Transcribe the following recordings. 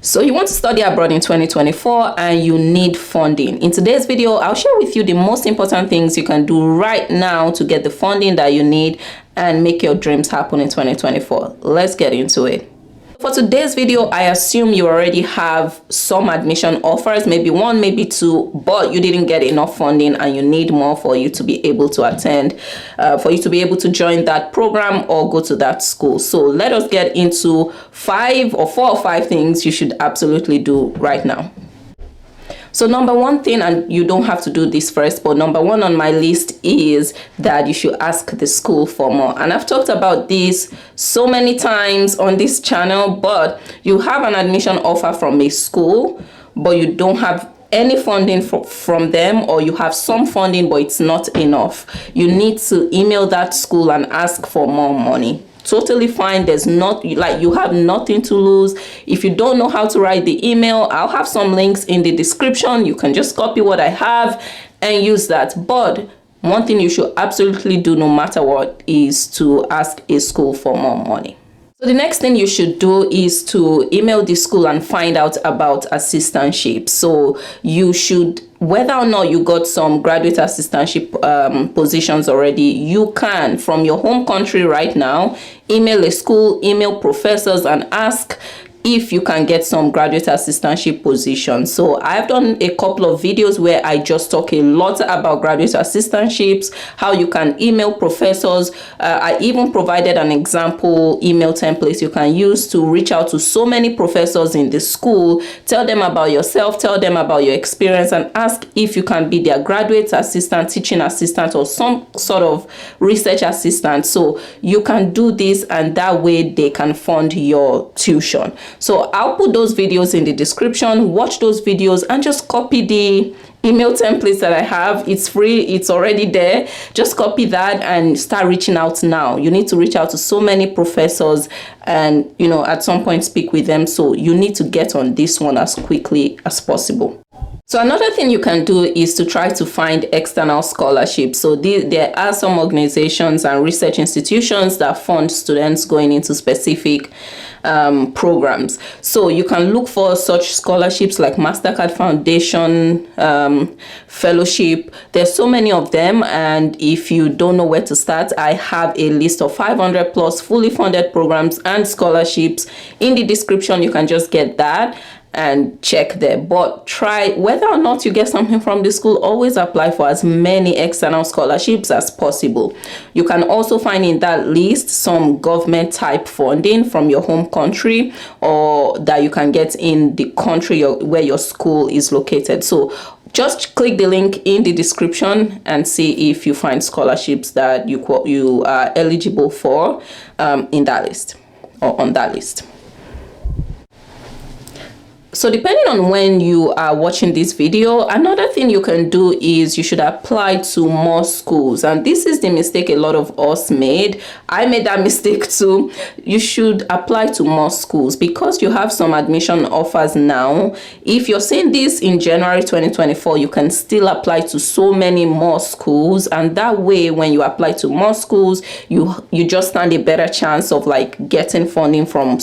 So you want to study abroad in 2024 and you need funding. In today's video, I'll share with you the most important things you can do right now to get the funding that you need and make your dreams happen in 2024. Let's get into it. For today's video, I assume you already have some admission offers, maybe one, maybe two, but you didn't get enough funding and you need more for you to be able to attend, for you to be able to join that program or go to that school. So let us get into 4 or 5 things you should absolutely do right now. So number one thing, and you don't have to do this first, but number one on my list is that you should ask the school for more. And I've talked about this so many times on this channel, but you have an admission offer from a school, but you don't have any funding from them, or you have some funding, but it's not enough. You need to email that school and ask for more money. Totally fine. There's not, like, you have nothing to lose. If you don't know how to write the email, I'll have some links in the description. You can just copy what I have and use that. But one thing you should absolutely do no matter what is to ask a school for more money. So the next thing you should do is to email the school and find out about assistantship. So you should, whether or not you got some graduate assistantship positions already, you can, from your home country right now, email a school, email professors and ask if you can get some graduate assistantship positions. So I've done a couple of videos where I just talk a lot about graduate assistantships, how you can email professors. I even provided an example email template you can use to reach out to so many professors in the school, tell them about yourself, tell them about your experience, and ask if you can be their graduate assistant, teaching assistant, or some sort of research assistant. So you can do this, and that way they can fund your tuition. So I'll put those videos in the description. Watch those videos and just copy the email templates that I have. It's free, it's already there. Just copy that and start reaching out now. You need to reach out to so many professors and, you know, at some point speak with them. So you need to get on this one as quickly as possible. So another thing you can do is to try to find external scholarships. So there are some organizations and research institutions that fund students going into specific programs. So you can look for such scholarships like MasterCard Foundation Fellowship. There's so many of them, and if you don't know where to start, I have a list of 500 plus fully funded programs and scholarships in the description. You can just get that and check there. But try, whether or not you get something from the school, always apply for as many external scholarships as possible. You can also find in that list some government type funding from your home country, or that you can get in the country where your school is located. So just click the link in the description and see if you find scholarships that you are eligible for in that list or on that list. So depending on when you are watching this video, another thing you can do is you should apply to more schools. And this is the mistake a lot of us made. I made that mistake too. You should apply to more schools because you have some admission offers now. If you're seeing this in January 2024, you can still apply to so many more schools. And that way, when you apply to more schools, you just stand a better chance of like getting funding from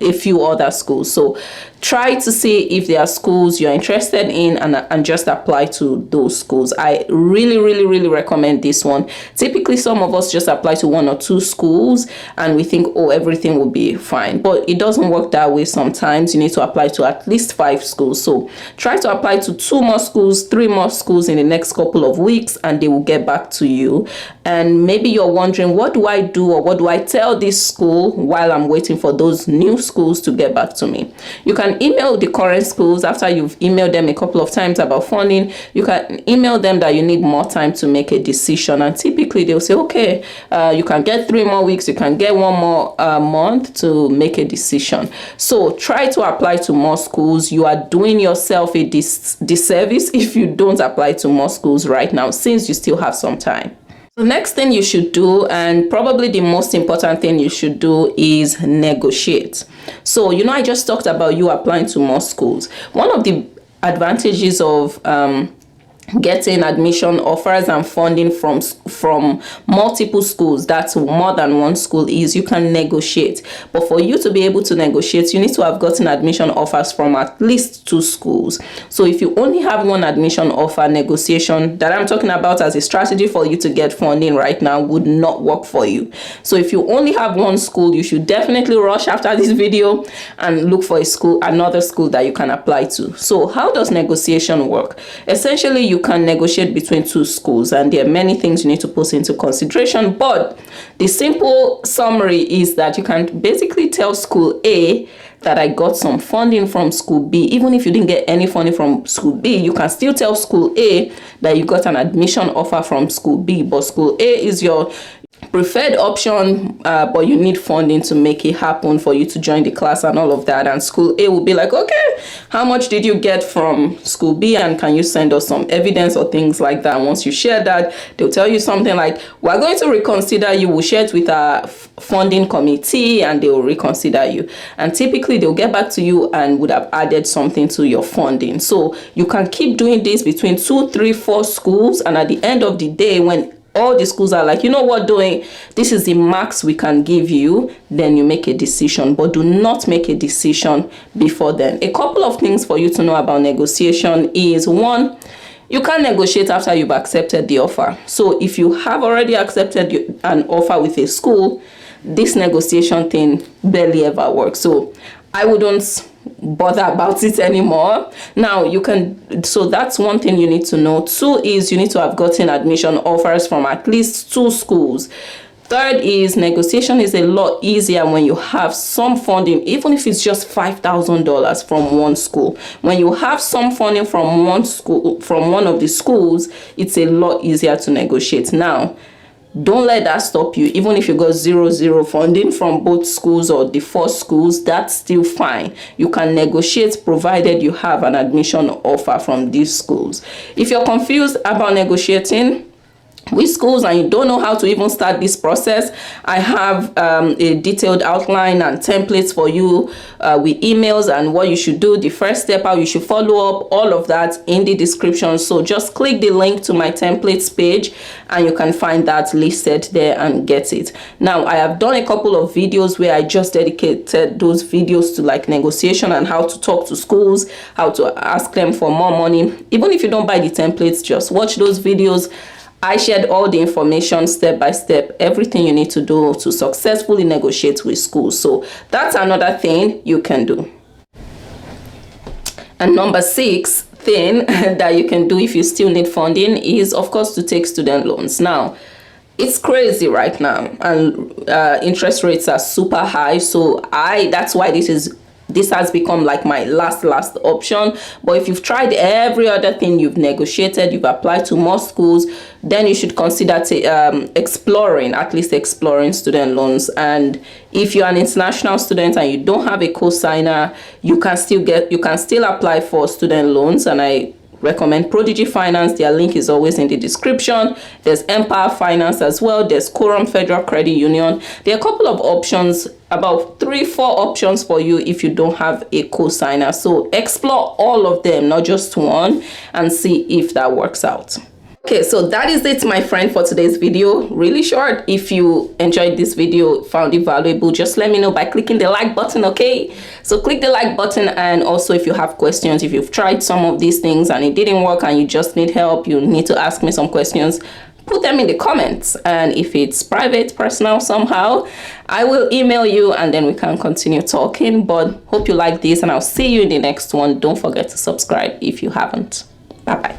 a few other schools. So try to see if there are schools you're interested in and just apply to those schools. I really recommend this one. Typically, some of us just apply to 1 or 2 schools and we think, oh, everything will be fine. But it doesn't work that way sometimes. You need to apply to at least 5 schools. So try to apply to 2 more schools, 3 more schools in the next couple of weeks, and they will get back to you. And maybe you're wondering, what do I do, or what do I tell this school while I'm waiting for those new schools to get back to me? You can email the current schools after you've emailed them a couple of times about funding. You can email them that you need more time to make a decision, and typically they'll say, okay, you can get 3 more weeks, you can get 1 more month to make a decision. So try to apply to more schools. You are doing yourself a disservice if you don't apply to more schools right now, since you still have some time. The next thing you should do, and probably the most important thing you should do, is negotiate. So, you know, I just talked about you applying to more schools. One of the advantages of getting admission offers and funding from multiple schools, that's more than one school, is you can negotiate. But for you to be able to negotiate, you need to have gotten admission offers from at least 2 schools. So if you only have one admission offer, negotiation that I'm talking about as a strategy for you to get funding right now would not work for you. So if you only have one school, you should definitely rush after this video and look for another school that you can apply to. So how does negotiation work? Essentially, you can negotiate between 2 schools, and there are many things you need to put into consideration, but the simple summary is that you can basically tell school A that I got some funding from school B. Even if you didn't get any funding from school B, you can still tell school A that you got an admission offer from school B, but school A is your preferred option, but you need funding to make it happen for you to join the class and all of that. And school A will be like, okay, how much did you get from school B, and can you send us some evidence or things like that? And once you share that, they'll tell you something like, we're going to reconsider you. We'll share it with our funding committee and they will reconsider you, and typically they'll get back to you and would have added something to your funding. So you can keep doing this between 2, 3, 4 schools, and at the end of the day, when all the schools are like, you know what, doing this is the max we can give you, then you make a decision. But do not make a decision before then. A couple of things for you to know about negotiation is, 1, you can't negotiate after you've accepted the offer. So if you have already accepted an offer with a school, this negotiation thing barely ever works. So I wouldn't bother about it anymore. Now you can, so that's one thing you need to know. 2 is you need to have gotten admission offers from at least 2 schools. 3rd is negotiation is a lot easier when you have some funding, even if it's just $5,000 from one school. When you have some funding from one school, from one of the schools, it's a lot easier to negotiate. Now, don't let that stop you. Even if you got 0 funding from both schools or the 4 schools, that's still fine. You can negotiate provided you have an admission offer from these schools. If you're confused about negotiating with schools and you don't know how to even start this process, I have a detailed outline and templates for you with emails and what you should do, the first step, how you should follow up, all of that in the description. So just click the link to my templates page and you can find that listed there and get it. Now, I have done a couple of videos where I just dedicated those videos to like negotiation and how to talk to schools, how to ask them for more money. Even if you don't buy the templates, just watch those videos. I shared all the information step by step, everything you need to do to successfully negotiate with schools. So that's another thing you can do. And number 6 thing that you can do if you still need funding is, of course, to take student loans. Now, it's crazy right now, and interest rates are super high. So that's why this has become like my last option. But if you've tried every other thing, you've negotiated, you've applied to more schools, then you should consider at least exploring student loans. And if you're an international student and you don't have a co-signer, you can still apply for student loans, and I recommend Prodigy Finance. Their link is always in the description. There's Empire Finance as well. There's Quorum Federal Credit Union. There are a couple of options, about 3-4 options for you if you don't have a co-signer. So explore all of them, not just one, and see if that works out. Okay, so that is it, my friend, for today's video. Really short. If you enjoyed this video, found it valuable, just let me know by clicking the like button, okay? So click the like button, and also if you have questions, if you've tried some of these things and it didn't work and you just need help, you need to ask me some questions, put them in the comments. And if it's private, personal somehow, I will email you and then we can continue talking. But hope you like this, and I'll see you in the next one. Don't forget to subscribe if you haven't. Bye-bye.